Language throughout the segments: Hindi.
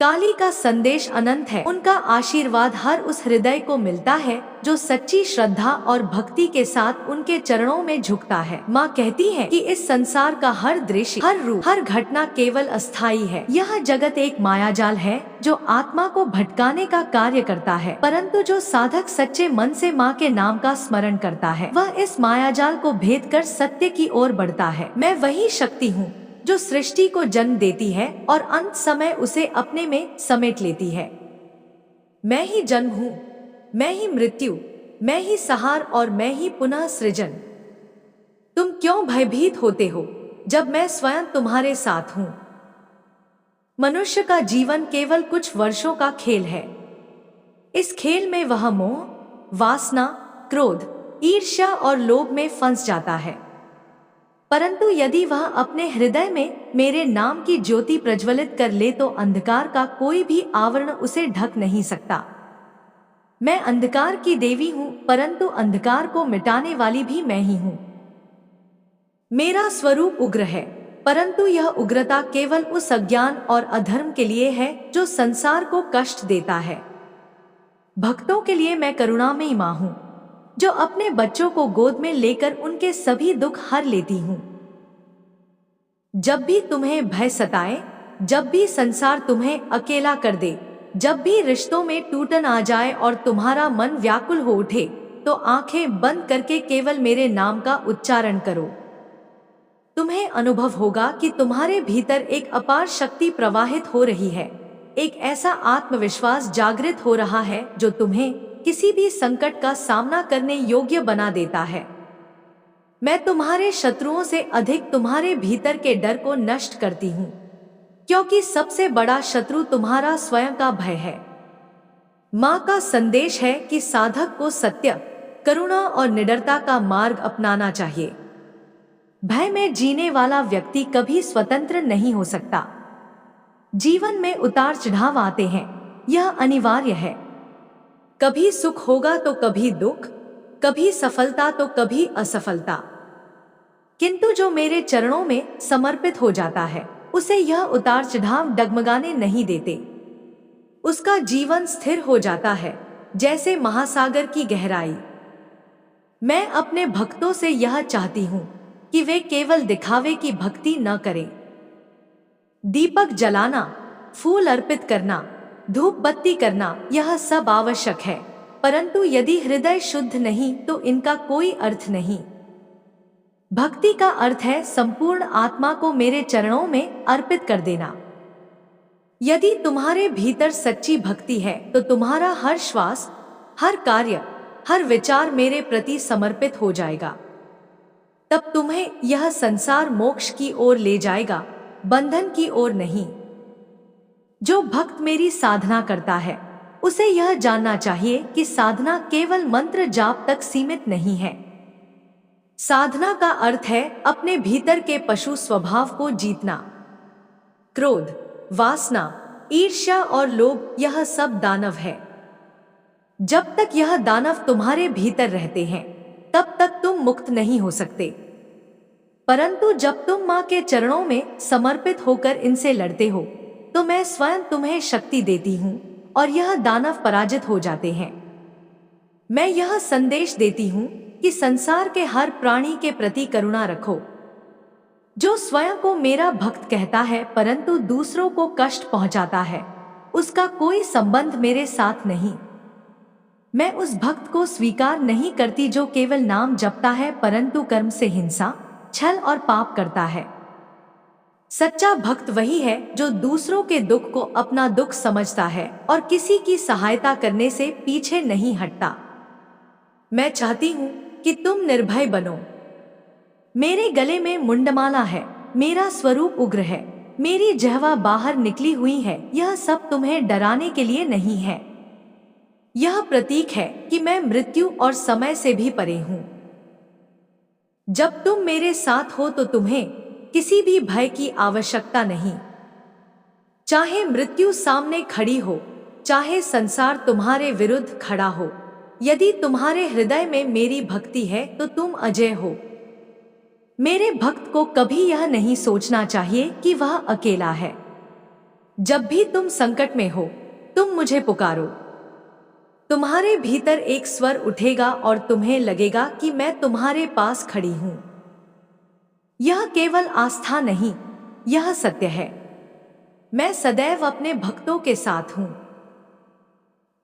काली का संदेश अनंत है। उनका आशीर्वाद हर उस हृदय को मिलता है जो सच्ची श्रद्धा और भक्ति के साथ उनके चरणों में झुकता है। माँ कहती है कि इस संसार का हर दृश्य, हर रूप, हर घटना केवल अस्थायी है। यह जगत एक मायाजाल है जो आत्मा को भटकाने का कार्य करता है, परंतु जो साधक सच्चे मन से माँ के नाम का स्मरण करता है वह इस मायाजाल को भेद कर सत्य की ओर बढ़ता है। मैं वही शक्ति हूँ जो सृष्टि को जन्म देती है और अंत समय उसे अपने में समेट लेती है। मैं ही जन्म हूँ, मैं ही मृत्यु, मैं ही संहार और मैं ही पुनः सृजन। तुम क्यों भयभीत होते हो जब मैं स्वयं तुम्हारे साथ हूँ? मनुष्य का जीवन केवल कुछ वर्षों का खेल है। इस खेल में वह मोह, वासना, क्रोध, ईर्ष्या और लोभ में फंस जाता है, परंतु यदि वह अपने हृदय में मेरे नाम की ज्योति प्रज्वलित कर ले तो अंधकार का कोई भी आवरण उसे ढक नहीं सकता। मैं अंधकार की देवी हूँ, परंतु अंधकार को मिटाने वाली भी मैं ही हूँ। मेरा स्वरूप उग्र है, परंतु यह उग्रता केवल उस अज्ञान और अधर्म के लिए है जो संसार को कष्ट देता है। भक्तों के लिए मैं करुणामयी माँ हूँ जो अपने बच्चों को गोद में लेकर उनके सभी दुख हर लेती हूँ। जब भी तुम्हें भय सताए, जब भी संसार तुम्हें अकेला कर दे, जब भी रिश्तों में टूटन आ जाए और तुम्हारा मन व्याकुल हो उठे, तो आंखें बंद करके केवल मेरे नाम का उच्चारण करो। तुम्हें अनुभव होगा कि तुम्हारे भीतर एक अपार शक्ति प्रवाहित हो रही है। एक ऐसा आत्मविश्वास जागृत हो रहा है जो तुम्हें किसी भी संकट का सामना करने योग्य बना देता है। मैं तुम्हारे शत्रुओं से अधिक तुम्हारे भीतर के डर को नष्ट करती हूँ, क्योंकि सबसे बड़ा शत्रु तुम्हारा स्वयं का भय है। माँ का संदेश है कि साधक को सत्य, करुणा और निडरता का मार्ग अपनाना चाहिए। भय में जीने वाला व्यक्ति कभी स्वतंत्र नहीं हो सकता। जीवन में उतार चढ़ाव आते हैं, यह अनिवार्य है। कभी सुख होगा तो कभी दुख, कभी सफलता तो कभी असफलता, किंतु जो मेरे चरणों में समर्पित हो जाता है उसे यह उतार चढ़ाव डगमगाने नहीं देते। उसका जीवन स्थिर हो जाता है जैसे महासागर की गहराई। मैं अपने भक्तों से यह चाहती हूँ कि वे केवल दिखावे की भक्ति न करें। दीपक जलाना, फूल अर्पित करना, धूप बत्ती करना, यह सब आवश्यक है, परंतु यदि हृदय शुद्ध नहीं तो इनका कोई अर्थ नहीं। भक्ति का अर्थ है संपूर्ण आत्मा को मेरे चरणों में अर्पित कर देना। यदि तुम्हारे भीतर सच्ची भक्ति है तो तुम्हारा हर श्वास, हर कार्य, हर विचार मेरे प्रति समर्पित हो जाएगा। तब तुम्हें यह संसार मोक्ष की ओर ले जाएगा, बंधन की ओर नहीं। जो भक्त मेरी साधना करता है उसे यह जानना चाहिए कि साधना केवल मंत्र जाप तक सीमित नहीं है। साधना का अर्थ है अपने भीतर के पशु स्वभाव को जीतना। क्रोध, वासना, ईर्ष्या और लोभ, यह सब दानव है। जब तक यह दानव तुम्हारे भीतर रहते हैं तब तक तुम मुक्त नहीं हो सकते, परंतु जब तुम माँ के चरणों में समर्पित होकर इनसे लड़ते हो तो मैं स्वयं तुम्हें शक्ति देती हूँ और यह दानव पराजित हो जाते हैं। मैं यह संदेश देती हूँ कि संसार के हर प्राणी के प्रति करुणा रखो। जो स्वयं को मेरा भक्त कहता है परंतु दूसरों को कष्ट पहुंचाता है, उसका कोई संबंध मेरे साथ नहीं। मैं उस भक्त को स्वीकार नहीं करती जो केवल नाम जपता है परंतु कर्म से हिंसा, छल और पाप करता है। सच्चा भक्त वही है जो दूसरों के दुख को अपना दुख समझता है और किसी की सहायता करने से पीछे नहीं हटता। मैं चाहती हूँ कि तुम निर्भय बनो। मेरे गले में मुंडमाला है, मेरा स्वरूप उग्र है, मेरी जिह्वा बाहर निकली हुई है। यह सब तुम्हें डराने के लिए नहीं है। यह प्रतीक है कि मैं मृत्यु और समय से भी परे हूँ। जब तुम मेरे साथ हो तो तुम्हें किसी भी भय की आवश्यकता नहीं। चाहे मृत्यु सामने खड़ी हो, चाहे संसार तुम्हारे विरुद्ध खड़ा हो, यदि तुम्हारे हृदय में मेरी भक्ति है तो तुम अजय हो। मेरे भक्त को कभी यह नहीं सोचना चाहिए कि वह अकेला है। जब भी तुम संकट में हो, तुम मुझे पुकारो। तुम्हारे भीतर एक स्वर उठेगा और तुम्हें लगेगा कि मैं तुम्हारे पास खड़ी हूं। यह केवल आस्था नहीं, यह सत्य है। मैं सदैव अपने भक्तों के साथ हूं,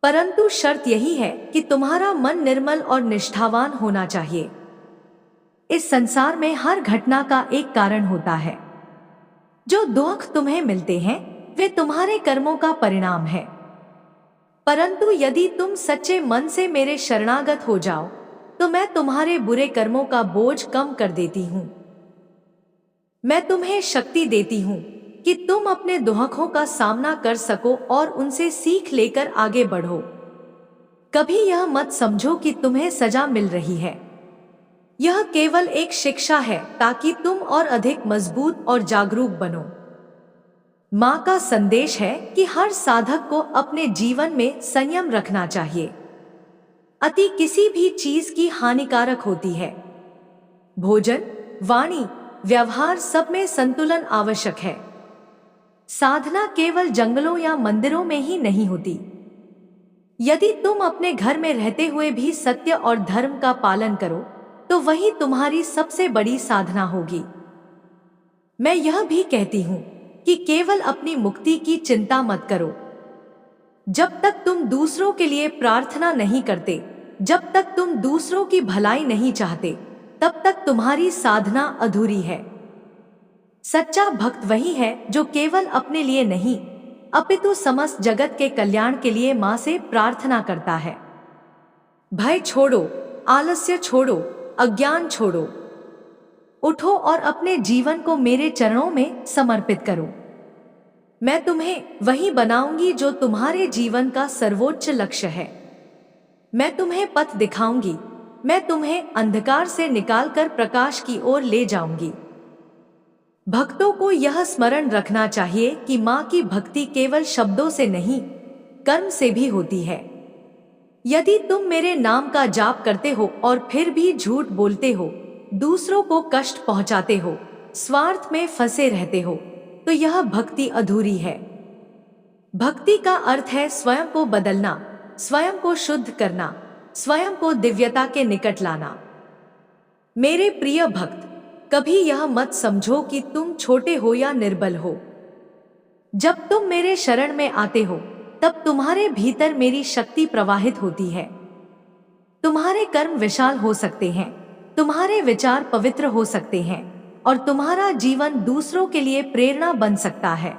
परंतु शर्त यही है कि तुम्हारा मन निर्मल और निष्ठावान होना चाहिए। इस संसार में हर घटना का एक कारण होता है। जो दुख तुम्हें मिलते हैं वे तुम्हारे कर्मों का परिणाम है। परंतु यदि तुम सच्चे मन से मेरे शरणागत हो जाओ तो मैं तुम्हारे बुरे कर्मों का बोझ कम कर देती हूँ। मैं तुम्हें शक्ति देती हूँ कि तुम अपने दुखों का सामना कर सको और उनसे सीख लेकर आगे बढ़ो। कभी यह मत समझो कि तुम्हें सजा मिल रही है। यह केवल एक शिक्षा है ताकि तुम और अधिक मजबूत और जागरूक बनो। माँ का संदेश है कि हर साधक को अपने जीवन में संयम रखना चाहिए। अति किसी भी चीज की हानिकारक होती है। भोजन, वाणी, व्यवहार सब में संतुलन आवश्यक है। साधना केवल जंगलों या मंदिरों में ही नहीं होती। यदि तुम अपने घर में रहते हुए भी सत्य और धर्म का पालन करो तो वही तुम्हारी सबसे बड़ी साधना होगी। मैं यह भी कहती हूँ कि केवल अपनी मुक्ति की चिंता मत करो। जब तक तुम दूसरों के लिए प्रार्थना नहीं करते, जब तक तुम दूसरों की भलाई नहीं चाहते, तब तक तुम्हारी साधना अधूरी है। सच्चा भक्त वही है जो केवल अपने लिए नहीं अपितु समस्त जगत के कल्याण के लिए मां से प्रार्थना करता है। भय छोड़ो, आलस्य छोड़ो, अज्ञान छोड़ो। उठो और अपने जीवन को मेरे चरणों में समर्पित करो। मैं तुम्हें वही बनाऊंगी जो तुम्हारे जीवन का सर्वोच्च लक्ष्य है। मैं तुम्हें पथ दिखाऊंगी। मैं तुम्हें अंधकार से निकालकर प्रकाश की ओर ले जाऊंगी। भक्तों को यह स्मरण रखना चाहिए कि मां की भक्ति केवल शब्दों से नहीं, कर्म से भी होती है। यदि तुम मेरे नाम का जाप करते हो और फिर भी झूठ बोलते हो, दूसरों को कष्ट पहुंचाते हो, स्वार्थ में फंसे रहते हो, तो यह भक्ति अधूरी है। भक्ति का अर्थ है स्वयं को बदलना, स्वयं को शुद्ध करना, स्वयं को दिव्यता के निकट लाना। मेरे प्रिय भक्त, कभी यह मत समझो कि तुम छोटे हो या निर्बल हो। जब तुम मेरे शरण में आते हो तब तुम्हारे भीतर मेरी शक्ति प्रवाहित होती है। तुम्हारे कर्म विशाल हो सकते हैं, तुम्हारे विचार पवित्र हो सकते हैं और तुम्हारा जीवन दूसरों के लिए प्रेरणा बन सकता है।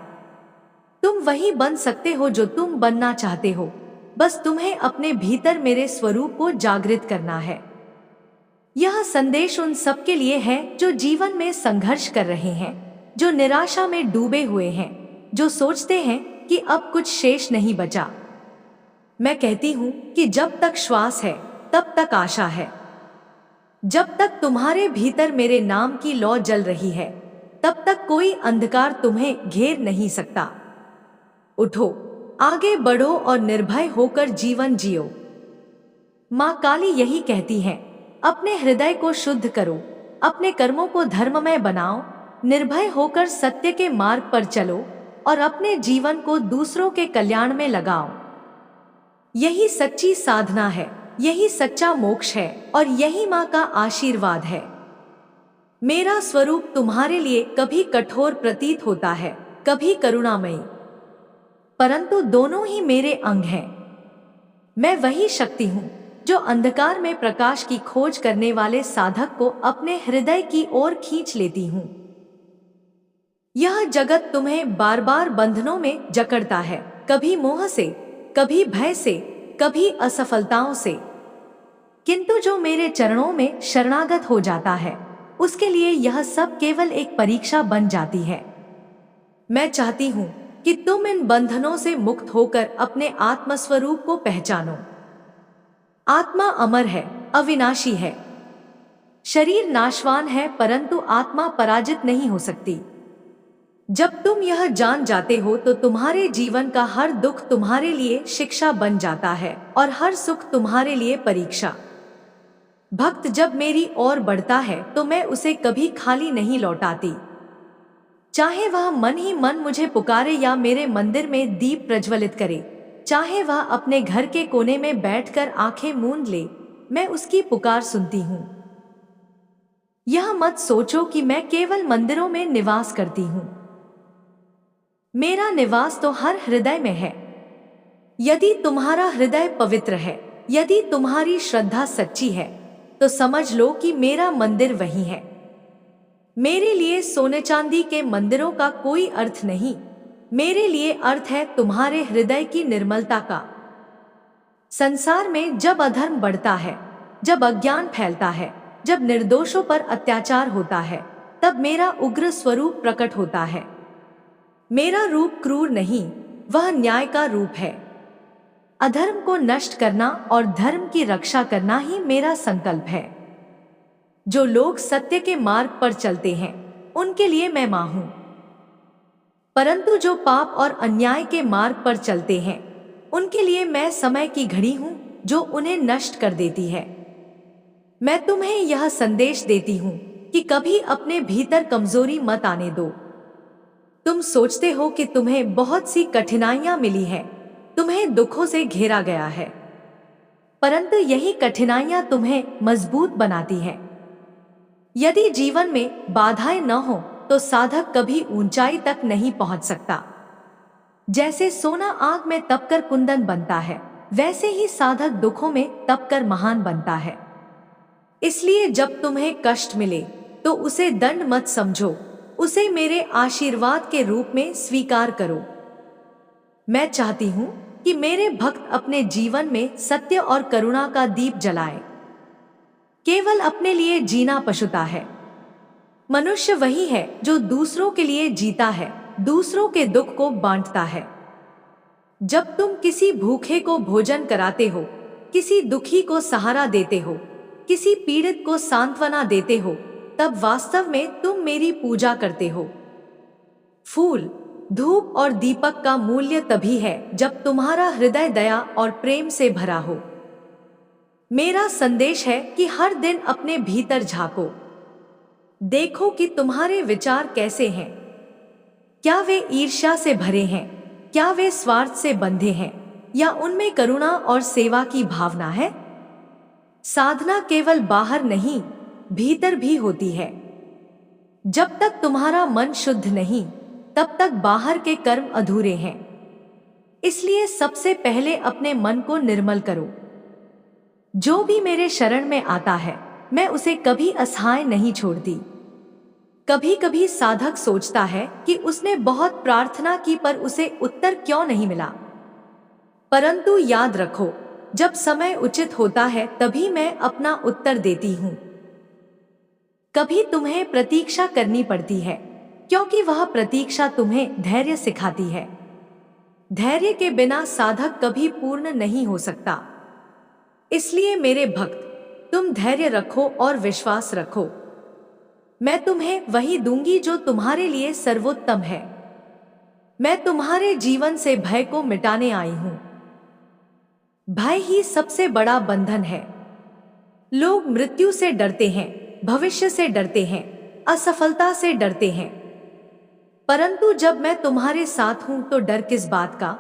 तुम वही बन सकते हो जो तुम बनना चाहते हो। बस तुम्हें अपने भीतर मेरे स्वरूप को जागृत करना है। यह संदेश उन सबके लिए है जो जीवन में संघर्ष कर रहे हैं, जो निराशा में डूबे हुए हैं, जो सोचते हैं कि अब कुछ शेष नहीं बचा। मैं कहती हूं कि जब तक श्वास है तब तक आशा है। जब तक तुम्हारे भीतर मेरे नाम की लौ जल रही है तब तक कोई अंधकार तुम्हें घेर नहीं सकता। उठो, आगे बढ़ो और निर्भय होकर जीवन जियो। मां काली यही कहती है, अपने हृदय को शुद्ध करो, अपने कर्मों को धर्ममय बनाओ, निर्भय होकर सत्य के मार्ग पर चलो और अपने जीवन को दूसरों के कल्याण में लगाओ। यही सच्ची साधना है, यही सच्चा मोक्ष है और यही मां का आशीर्वाद है। मेरा स्वरूप तुम्हारे लिए कभी कठोर प्रतीत होता है, कभी करुणामयी, परंतु दोनों ही मेरे अंग हैं। मैं वही शक्ति हूं जो अंधकार में प्रकाश की खोज करने वाले साधक को अपने हृदय की ओर खींच लेती हूं। यह जगत तुम्हें बार बार बंधनों में जकड़ता है, कभी मोह से, कभी भय से, कभी असफलताओं से। किंतु जो मेरे चरणों में शरणागत हो जाता है उसके लिए यह सब केवल एक परीक्षा बन जाती है। मैं चाहती हूं कि तुम इन बंधनों से मुक्त होकर अपने आत्मस्वरूप को पहचानो। आत्मा अमर है, अविनाशी है। शरीर नाशवान है परंतु आत्मा पराजित नहीं हो सकती। जब तुम यह जान जाते हो तो तुम्हारे जीवन का हर दुख तुम्हारे लिए शिक्षा बन जाता है और हर सुख तुम्हारे लिए परीक्षा। भक्त जब मेरी ओर बढ़ता है तो मैं उसे कभी खाली नहीं लौटाती। चाहे वह मन ही मन मुझे पुकारे या मेरे मंदिर में दीप प्रज्वलित करे, चाहे वह अपने घर के कोने में बैठकर आंखें मूंद ले, मैं उसकी पुकार सुनती हूँ। यह मत सोचो कि मैं केवल मंदिरों में निवास करती हूँ। मेरा निवास तो हर हृदय में है। यदि तुम्हारा हृदय पवित्र है, यदि तुम्हारी श्रद्धा सच्ची है, तो समझ लो कि मेरा मंदिर वही है। मेरे लिए सोने चांदी के मंदिरों का कोई अर्थ नहीं, मेरे लिए अर्थ है तुम्हारे हृदय की निर्मलता का। संसार में जब अधर्म बढ़ता है, जब अज्ञान फैलता है, जब निर्दोषों पर अत्याचार होता है, तब मेरा उग्र स्वरूप प्रकट होता है। मेरा रूप क्रूर नहीं, वह न्याय का रूप है। अधर्म को नष्ट करना और धर्म की रक्षा करना ही मेरा संकल्प है। जो लोग सत्य के मार्ग पर चलते हैं, उनके लिए मैं मां हूं। परंतु जो पाप और अन्याय के मार्ग पर चलते हैं, उनके लिए मैं समय की घड़ी हूं, जो उन्हें नष्ट कर देती है। मैं तुम्हें यह संदेश देती हूं कि कभी अपने भीतर कमजोरी मत आने दो। तुम सोचते हो कि तुम्हें बहुत सी कठिनाइयां मिली हैं, तुम्हें दुखों से घेरा गया है, परंतु यही कठिनाइयां तुम्हें मजबूत बनाती हैं। यदि जीवन में बाधाएं न हो तो साधक कभी ऊंचाई तक नहीं पहुंच सकता। जैसे सोना आग में तपकर कुंदन बनता है, वैसे ही साधक दुखों में तपकर महान बनता है। इसलिए जब तुम्हें कष्ट मिले तो उसे दंड मत समझो, उसे मेरे आशीर्वाद के रूप में स्वीकार करो। मैं चाहती हूं कि मेरे भक्त अपने जीवन में सत्य और करुणा का दीप जलाएं। केवल अपने लिए जीना पशुता है। मनुष्य वही है जो दूसरों के लिए जीता है, दूसरों के दुख को बांटता है। जब तुम किसी भूखे को भोजन कराते हो, किसी दुखी को सहारा देते हो, किसी पीड़ित को सांत्वना देते हो, तब वास्तव में तुम मेरी पूजा करते हो। फूल, धूप और दीपक का मूल्य तभी है जब तुम्हारा हृदय दया और प्रेम से भरा हो। मेरा संदेश है कि हर दिन अपने भीतर झांको, देखो कि तुम्हारे विचार कैसे हैं। क्या वे ईर्ष्या से भरे हैं? क्या वे स्वार्थ से बंधे हैं? या उनमें करुणा और सेवा की भावना है? साधना केवल बाहर नहीं, भीतर भी होती है। जब तक तुम्हारा मन शुद्ध नहीं, तब तक बाहर के कर्म अधूरे हैं। इसलिए सबसे पहले अपने मन को निर्मल करो। जो भी मेरे शरण में आता है, मैं उसे कभी असहाय नहीं छोड़ती। कभी कभी साधक सोचता है कि उसने बहुत प्रार्थना की पर उसे उत्तर क्यों नहीं मिला। परंतु याद रखो, जब समय उचित होता है तभी मैं अपना उत्तर देती हूँ। कभी तुम्हें प्रतीक्षा करनी पड़ती है, क्योंकि वह प्रतीक्षा तुम्हें धैर्य सिखाती है। धैर्य के बिना साधक कभी पूर्ण नहीं हो सकता। इसलिए मेरे भक्त, तुम धैर्य रखो और विश्वास रखो। मैं तुम्हें वही दूंगी जो तुम्हारे लिए सर्वोत्तम है। मैं तुम्हारे जीवन से भय को मिटाने आई हूं। भय ही सबसे बड़ा बंधन है। लोग मृत्यु से डरते हैं, भविष्य से डरते हैं, असफलता से डरते हैं, परंतु जब मैं तुम्हारे साथ हूं तो डर किस बात का।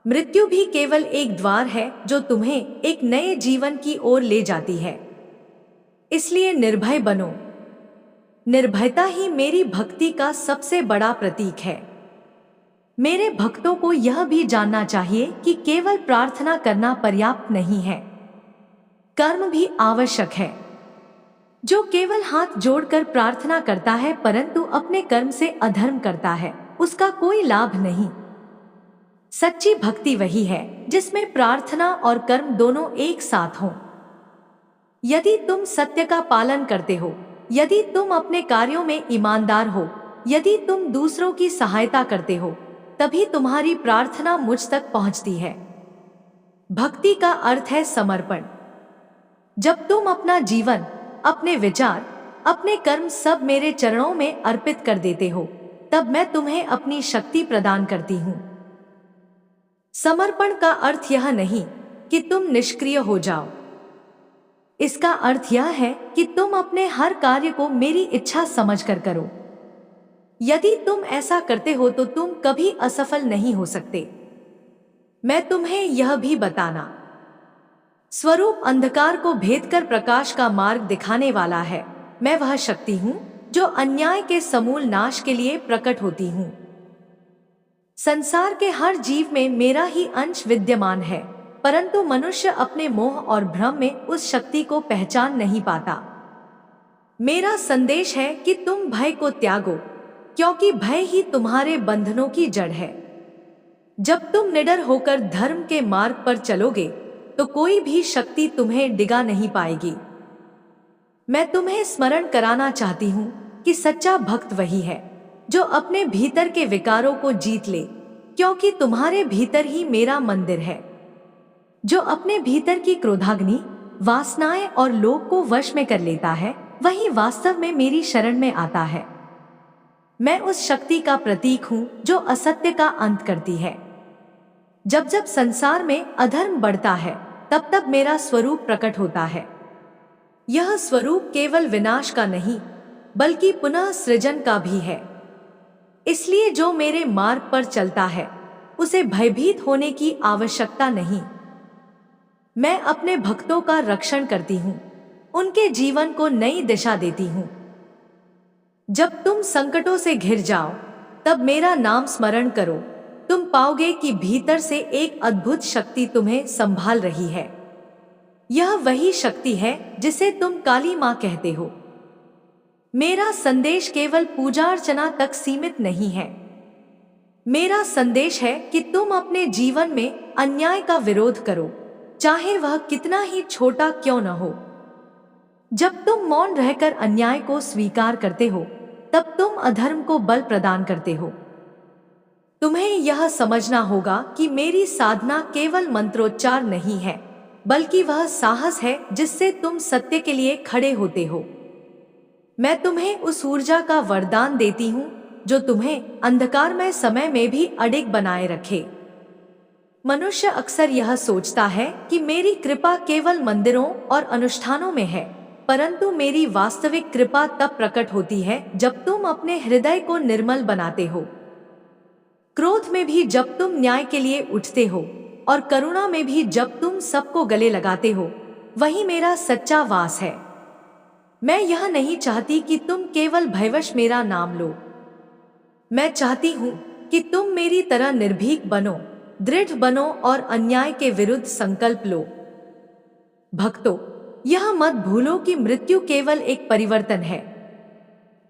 मृत्यु भी केवल एक द्वार है जो तुम्हें एक नए जीवन की ओर ले जाती है। इसलिए निर्भय बनो। निर्भयता ही मेरी भक्ति का सबसे बड़ा प्रतीक है। मेरे भक्तों को यह भी जानना चाहिए कि केवल प्रार्थना करना पर्याप्त नहीं है, कर्म भी आवश्यक है। जो केवल हाथ जोड़कर प्रार्थना करता है परंतु अपने कर्म से अधर्म करता है, उसका कोई लाभ नहीं। सच्ची भक्ति वही है जिसमें प्रार्थना और कर्म दोनों एक साथ हों। यदि तुम सत्य का पालन करते हो, यदि तुम अपने कार्यों में ईमानदार हो, यदि तुम दूसरों की सहायता करते हो, तभी तुम्हारी प्रार्थना मुझ तक पहुंचती है। भक्ति का अर्थ है समर्पण। जब तुम अपना जीवन, अपने विचार, अपने कर्म सब मेरे चरणों में अर्पित कर देते हो, तब मैं तुम्हें अपनी शक्ति प्रदान करती हूँ। समर्पण का अर्थ यह नहीं कि तुम निष्क्रिय हो जाओ। इसका अर्थ यह है कि तुम अपने हर कार्य को मेरी इच्छा समझकर करो। यदि तुम ऐसा करते हो तो तुम कभी असफल नहीं हो सकते। मैं तुम्हें यह भी बताना स्वरूप अंधकार को भेद कर प्रकाश का मार्ग दिखाने वाला है। मैं वह शक्ति हूँ जो अन्याय के समूल नाश के लिए प्रकट होती हूँ। संसार के हर जीव में मेरा ही अंश विद्यमान है, परंतु मनुष्य अपने मोह और भ्रम में उस शक्ति को पहचान नहीं पाता। मेरा संदेश है कि तुम भय को त्यागो, क्योंकि भय ही तुम्हारे बंधनों की जड़ है। जब तुम निडर होकर धर्म के मार्ग पर चलोगे तो कोई भी शक्ति तुम्हें डिगा नहीं पाएगी। मैं तुम्हें स्मरण कराना चाहती हूँ कि सच्चा भक्त वही है जो अपने भीतर के विकारों को जीत ले, क्योंकि तुम्हारे भीतर ही मेरा मंदिर है। जो अपने भीतर की क्रोधाग्नि, वासनाएं और लोभ को वश में कर लेता है, वही वास्तव में मेरी शरण में आता है। मैं उस शक्ति का प्रतीक हूँ जो असत्य का अंत करती है। जब जब संसार में अधर्म बढ़ता है, तब तब मेरा स्वरूप प्रकट होता है। यह स्वरूप केवल विनाश का नहीं, बल्कि पुनः सृजन का भी है। इसलिए जो मेरे मार्ग पर चलता है, उसे भयभीत होने की आवश्यकता नहीं। मैं अपने भक्तों का रक्षण करती हूँ, उनके जीवन को नई दिशा देती हूँ। जब तुम संकटों से घिर जाओ, तब मेरा नाम स्मरण करो। तुम पाओगे कि भीतर से एक अद्भुत शक्ति तुम्हें संभाल रही है। यह वही शक्ति है जिसे तुम काली माँ कहते हो। मेरा संदेश केवल पूजा अर्चना तक सीमित नहीं है। मेरा संदेश है कि तुम अपने जीवन में अन्याय का विरोध करो, चाहे वह कितना ही छोटा क्यों न हो। जब तुम मौन रहकर अन्याय को स्वीकार करते हो, तब तुम अधर्म को बल प्रदान करते हो। तुम्हें यह समझना होगा कि मेरी साधना केवल मंत्रोच्चार नहीं है, बल्कि वह साहस है जिससे तुम सत्य के लिए खड़े होते हो। मैं तुम्हें उस ऊर्जा का वरदान देती हूँ जो तुम्हें अंधकारमय समय में भी अडिग बनाए रखे। मनुष्य अक्सर यह सोचता है कि मेरी कृपा केवल मंदिरों और अनुष्ठानों में है, परंतु मेरी वास्तविक कृपा तब प्रकट होती है जब तुम अपने हृदय को निर्मल बनाते हो। क्रोध में भी जब तुम न्याय के लिए उठते हो, और करुणा में भी जब तुम सबको गले लगाते हो, वही मेरा सच्चा वास है। मैं यह नहीं चाहती कि तुम केवल भयवश मेरा नाम लो। मैं चाहती हूँ कि तुम मेरी तरह निर्भीक बनो, दृढ़ बनो और अन्याय के विरुद्ध संकल्प लो। भक्तों, यह मत भूलो कि मृत्यु केवल एक परिवर्तन है।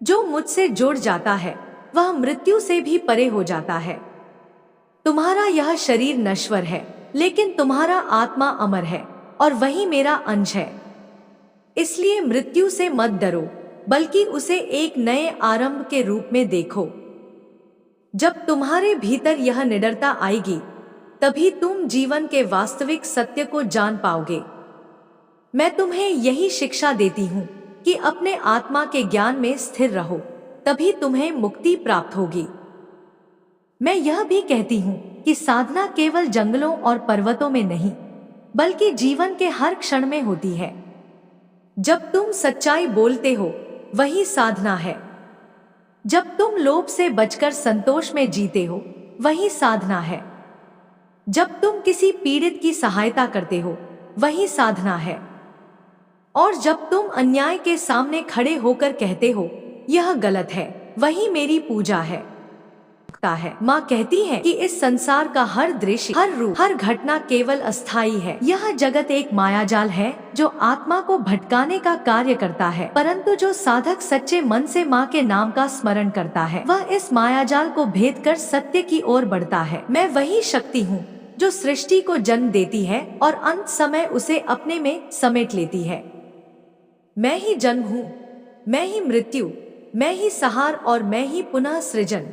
जो मुझसे जुड़ जाता है वह मृत्यु से भी परे हो जाता है। तुम्हारा यह शरीर नश्वर है, लेकिन तुम्हारा आत्मा अमर है और वही मेरा अंश है। इसलिए मृत्यु से मत डरो, बल्कि उसे एक नए आरंभ के रूप में देखो। जब तुम्हारे भीतर यह निडरता आएगी, तभी तुम जीवन के वास्तविक सत्य को जान पाओगे। मैं तुम्हें यही शिक्षा देती हूँ कि अपने आत्मा के ज्ञान में स्थिर रहो, तभी तुम्हें मुक्ति प्राप्त होगी। मैं यह भी कहती हूँ कि साधना केवल जंगलों और पर्वतों में नहीं, बल्कि जीवन के हर क्षण में होती है। जब तुम सच्चाई बोलते हो, वही साधना है। जब तुम लोभ से बचकर संतोष में जीते हो, वही साधना है। जब तुम किसी पीड़ित की सहायता करते हो, वही साधना है। और जब तुम अन्याय के सामने खड़े होकर कहते हो यह गलत है, वही मेरी पूजा है। माँ कहती है कि इस संसार का हर दृश्य, हर रूप, हर घटना केवल अस्थायी है। यह जगत एक मायाजाल है जो आत्मा को भटकाने का कार्य करता है, परंतु जो साधक सच्चे मन से माँ के नाम का स्मरण करता है, वह इस मायाजाल को भेद कर सत्य की ओर बढ़ता है। मैं वही शक्ति हूँ जो सृष्टि को जन्म देती है और अंत समय उसे अपने में समेट लेती है। मैं ही जन्म हूँ, मैं ही मृत्यु, मैं ही संहार और मैं ही पुनः सृजन।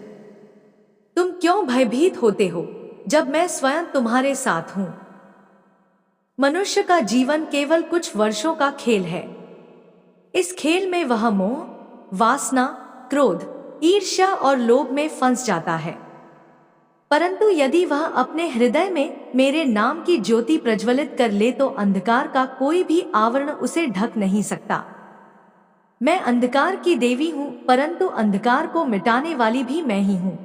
तुम क्यों भयभीत होते हो जब मैं स्वयं तुम्हारे साथ हूं? मनुष्य का जीवन केवल कुछ वर्षों का खेल है। इस खेल में वह मोह, वासना, क्रोध, ईर्ष्या और लोभ में फंस जाता है, परंतु यदि वह अपने हृदय में मेरे नाम की ज्योति प्रज्वलित कर ले तो अंधकार का कोई भी आवरण उसे ढक नहीं सकता। मैं अंधकार की देवी हूँ, परंतु अंधकार को मिटाने वाली भी मैं ही हूँ।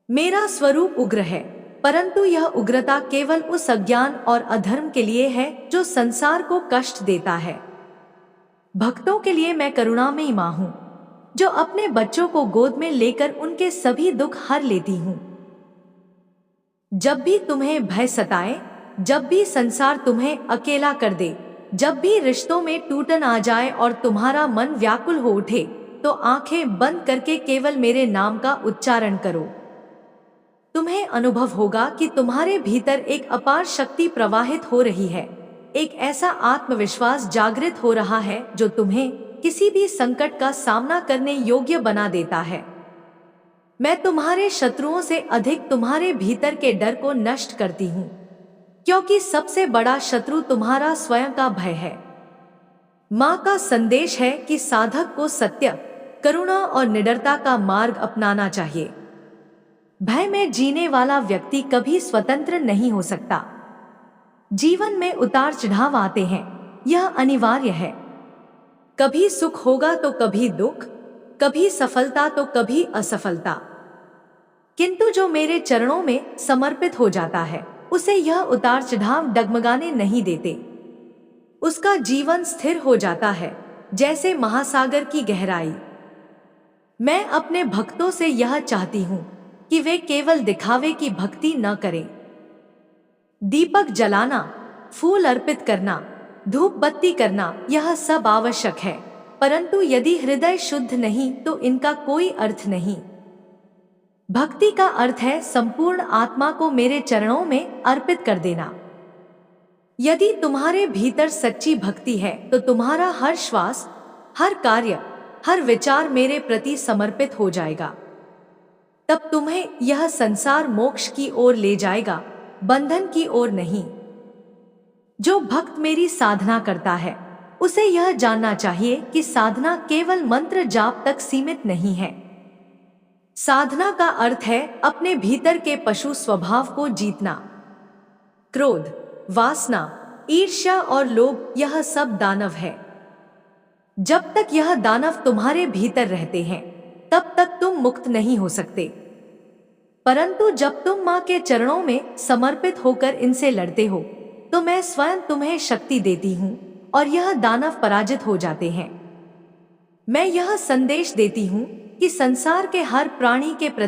मेरा स्वरूप उग्र है, परंतु यह उग्रता केवल उस अज्ञान और अधर्म के लिए है जो संसार को कष्ट देता है। भक्तों के लिए मैं करुणामयी माँ हूँ, जो अपने बच्चों को गोद में लेकर उनके सभी दुख हर लेती हूँ। जब भी तुम्हें भय सताए, जब भी संसार तुम्हें अकेला कर दे, जब भी रिश्तों में टूटन आ जाए और तुम्हारा मन व्याकुल हो उठे, तो आंखें बंद करके केवल मेरे नाम का उच्चारण करो। तुम्हें अनुभव होगा कि तुम्हारे भीतर एक अपार शक्ति प्रवाहित हो रही है। एक ऐसा आत्मविश्वास जागृत हो रहा है जो तुम्हें किसी भी संकट का सामना करने योग्य बना देता है। मैं तुम्हारे शत्रुओं से अधिक तुम्हारे भीतर के डर को नष्ट करती हूँ, क्योंकि सबसे बड़ा शत्रु तुम्हारा स्वयं का भय है। माँ का संदेश है कि साधक को सत्य, करुणा और निडरता का मार्ग अपनाना चाहिए। भय में जीने वाला व्यक्ति कभी स्वतंत्र नहीं हो सकता। जीवन में उतार चढ़ाव आते हैं, यह अनिवार्य है। कभी सुख होगा तो कभी दुख, कभी सफलता तो कभी असफलता, किंतु जो मेरे चरणों में समर्पित हो जाता है उसे यह उतार चढ़ाव डगमगाने नहीं देते। उसका जीवन स्थिर हो जाता है जैसे महासागर की गहराई। मैं अपने भक्तों से यह चाहती हूँ कि वे केवल दिखावे की भक्ति न करें। दीपक जलाना, फूल अर्पित करना, धूप बत्ती करना, यह सब आवश्यक है, परंतु यदि हृदय शुद्ध नहीं तो इनका कोई अर्थ नहीं। भक्ति का अर्थ है संपूर्ण आत्मा को मेरे चरणों में अर्पित कर देना। यदि तुम्हारे भीतर सच्ची भक्ति है तो तुम्हारा हर श्वास, हर कार्य, हर विचार मेरे प्रति समर्पित हो जाएगा। तब तुम्हें यह संसार मोक्ष की ओर ले जाएगा, बंधन की ओर नहीं। जो भक्त मेरी साधना करता है उसे यह जानना चाहिए कि साधना केवल मंत्र जाप तक सीमित नहीं है। साधना का अर्थ है अपने भीतर के पशु स्वभाव को जीतना। क्रोध, वासना, ईर्ष्या और लोभ, यह सब दानव है। जब तक यह दानव तुम्हारे भीतर रहते हैं तब तक तुम मुक्त नहीं हो सकते, परंतु जब तुम माँ के चरणों में समर्पित होकर इनसे लड़ते हो तो मैं स्वयं तुम्हें शक्ति देती हूँ और यह दानव पराजित हो जाते हैं। मैं यह संदेश देती हूँ कि संसार के हर प्राणी के प्रति